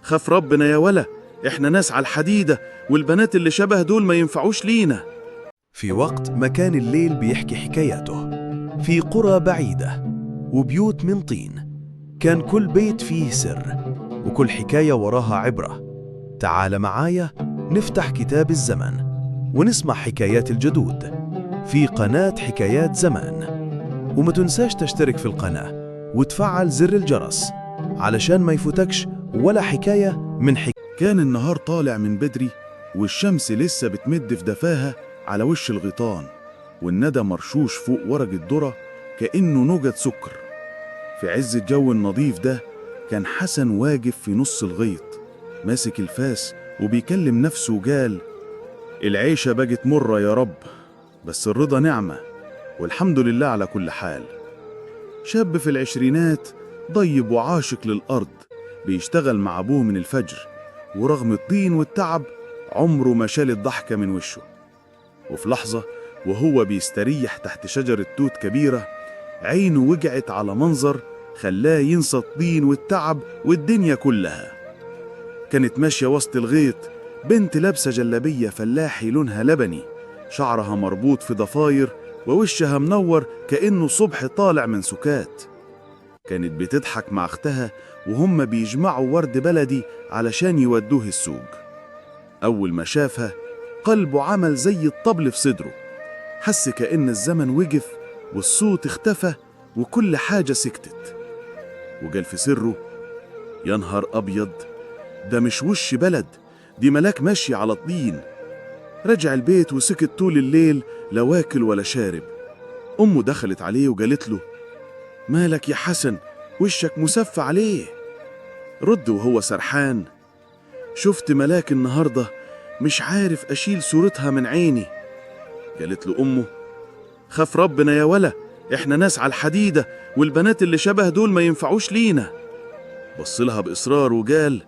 خاف ربنا يا ولا، احنا ناس على الحديدة، والبنات اللي شبه دول ما ينفعوش لينا. في وقت ما كان الليل بيحكي حكاياته في قرى بعيدة وبيوت من طين، كان كل بيت فيه سر وكل حكاية وراها عبرة. تعال معايا نفتح كتاب الزمن ونسمع حكايات الجدود في قناة حكايات زمان. وما تنساش تشترك في القناة وتفعل زر الجرس علشان ما يفوتكش ولا حكاية من كان النهار طالع من بدري، والشمس لسه بتمد في دفاها على وش الغيطان، والندى مرشوش فوق ورق الذرة كأنه نوجد سكر. في عز الجو النظيف ده كان حسن واقف في نص الغيط ماسك الفاس وبيكلم نفسه وقال: العيشة بقت مرة يا رب، بس الرضا نعمة، والحمد لله على كل حال. شاب في العشرينات ضيب وعاشق للأرض، بيشتغل مع أبوه من الفجر، ورغم الطين والتعب عمره ما شال الضحكة من وشه. وفي لحظة وهو بيستريح تحت شجرة توت كبيرة، عينه وقعت على منظر خلاه ينسى الطين والتعب والدنيا كلها. كانت ماشية وسط الغيط بنت لابسة جلابية فلاحي لونها لبني، شعرها مربوط في ضفاير ووشها منور كأنه صبح طالع من سكات. كانت بتضحك مع اختها وهم بيجمعوا ورد بلدي علشان يودوه السوق. أول ما شافها قلبه عمل زي الطبل في صدره، حس كأن الزمن وقف والصوت اختفى وكل حاجة سكتت. وقال في سره: يا نهار أبيض، ده مش وش بلد، دي ملاك ماشي على الطين. رجع البيت وسكت طول الليل، لا واكل ولا شارب. أمه دخلت عليه وقالت له: مالك يا حسن، وشك مسف عليه؟ رد وهو سرحان: شفت ملاك النهاردة، مش عارف أشيل صورتها من عيني. قالت له أمه: خاف ربنا يا ولا، احنا ناس على الحديدة، والبنات اللي شبه دول ما ينفعوش لينا. بص لها بإصرار وقال: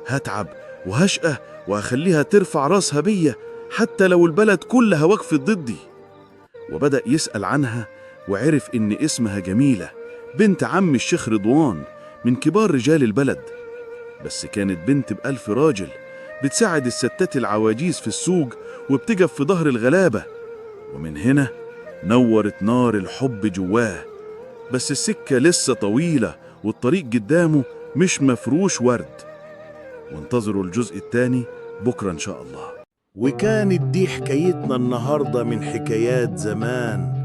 هتعب وهشقى وهخليها ترفع راسها بيا حتى لو البلد كلها وقفت ضدي. وبدأ يسأل عنها وعرف إن اسمها جميلة، بنت عم الشيخ رضوان من كبار رجال البلد. بس كانت بنت بألف راجل، بتساعد الستات العواجيز في السوق وبتقف في ظهر الغلابة. ومن هنا نورت نار الحب جواه، بس السكة لسه طويلة والطريق قدامه مش مفروش ورد. وانتظروا الجزء الثاني بكرة إن شاء الله. وكانت دي حكايتنا النهاردة من حكايات زمان.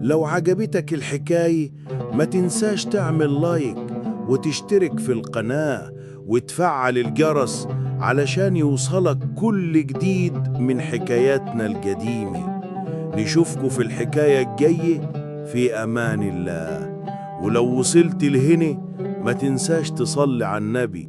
لو عجبتك الحكاية ما تنساش تعمل لايك وتشترك في القناة وتفعل الجرس علشان يوصلك كل جديد من حكاياتنا القديمة. نشوفكوا في الحكاية الجاية، في أمان الله. ولو وصلت لهنا ما تنساش تصلي على النبي.